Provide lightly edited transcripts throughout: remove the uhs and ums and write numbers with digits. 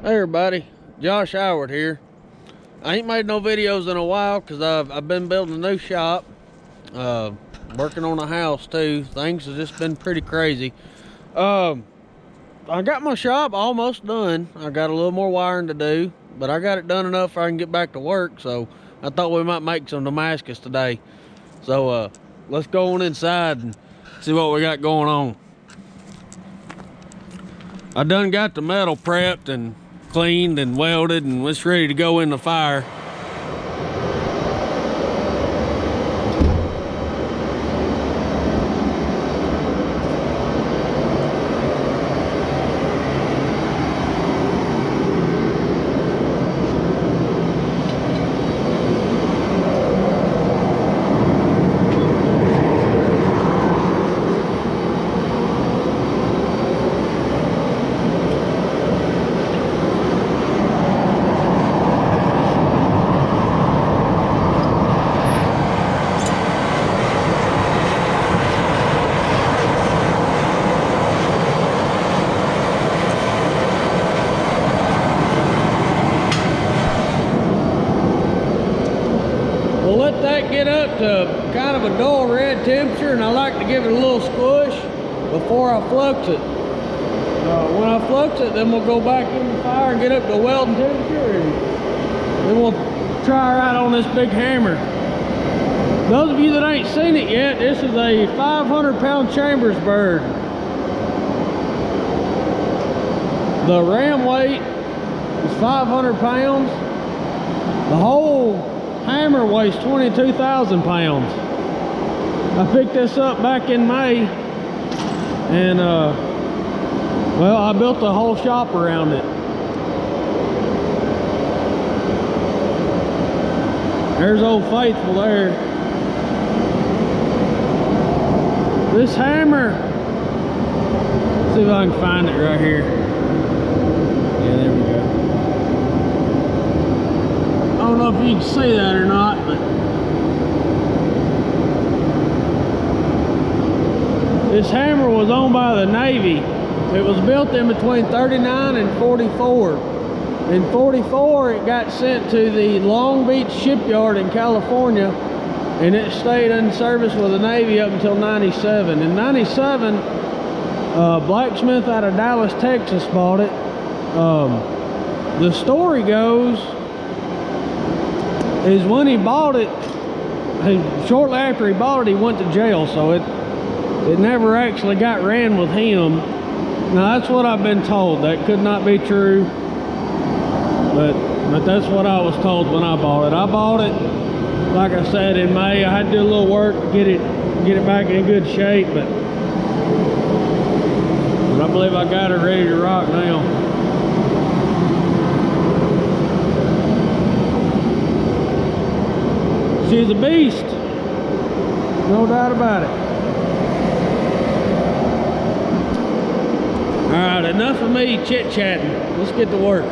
Hey everybody, Josh Howard here. I ain't made no videos in a while because I've been building a new shop, working on a house too. Things have just been pretty crazy. I got my shop almost done. I got a little more wiring to do, but I got it done enough where I can get back to work. So I thought we might make some Damascus today. So let's go on inside and see what we got going on. I done got the metal prepped and cleaned and welded, and it's ready to go in the fire. We'll let that get up to kind of a dull red temperature, and I like to give it a little squish before I flux it. When I flux it, then we'll go back in the fire and get up to welding temperature, and then we'll try right on this big hammer. Those of you that ain't seen it yet, this is a 500-pound Chambersburg. The ram weight is 500 pounds. The whole hammer weighs 22,000 pounds. I picked this up back in May, and well, I built the whole shop around it. There's Old Faithful there. This hammer, let's see if I can find it right here. Yeah, there we go. I don't know if you can see that or not, but this hammer was owned by the Navy. It was built in between 39 and 44. In 44, it got sent to the Long Beach shipyard in California, and it stayed in service with the Navy up until 97. In 97, blacksmith out of Dallas, Texas bought it. The story goes is when he bought it, shortly after he bought it, he went to jail, so it never actually got ran with him. Now that's what I've been told. That could not be true, but that's what I was told when I bought it. I bought it, like I said, in May. I had to do a little work to get it back in good shape, but I believe I got it ready to rock now. She's a beast, no doubt about it. All right, enough of me chit-chatting. Let's get to work.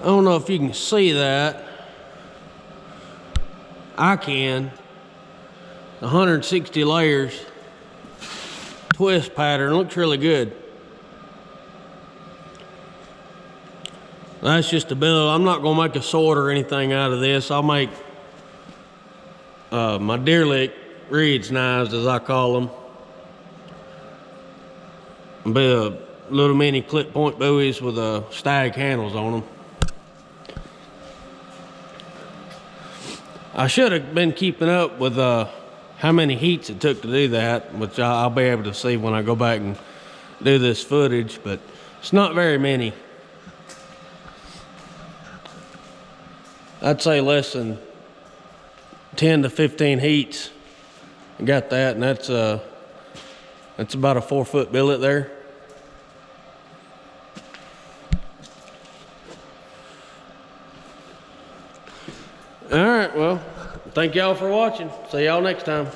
don't know if you can see that. I can. 160 layers. Twist pattern. Looks really good. That's just a billet. I'm not going to make a sword or anything out of this. I'll make my deer lick reeds knives, as I call them. Be a little mini clip point buoys with stag handles on them. I should have been keeping up with how many heats it took to do that, which I'll be able to see when I go back and do this footage, but it's not very many. I'd say less than 10 to 15 heats. I got that, and that's about a 4-foot billet there. All right, well, thank y'all for watching. See y'all next time.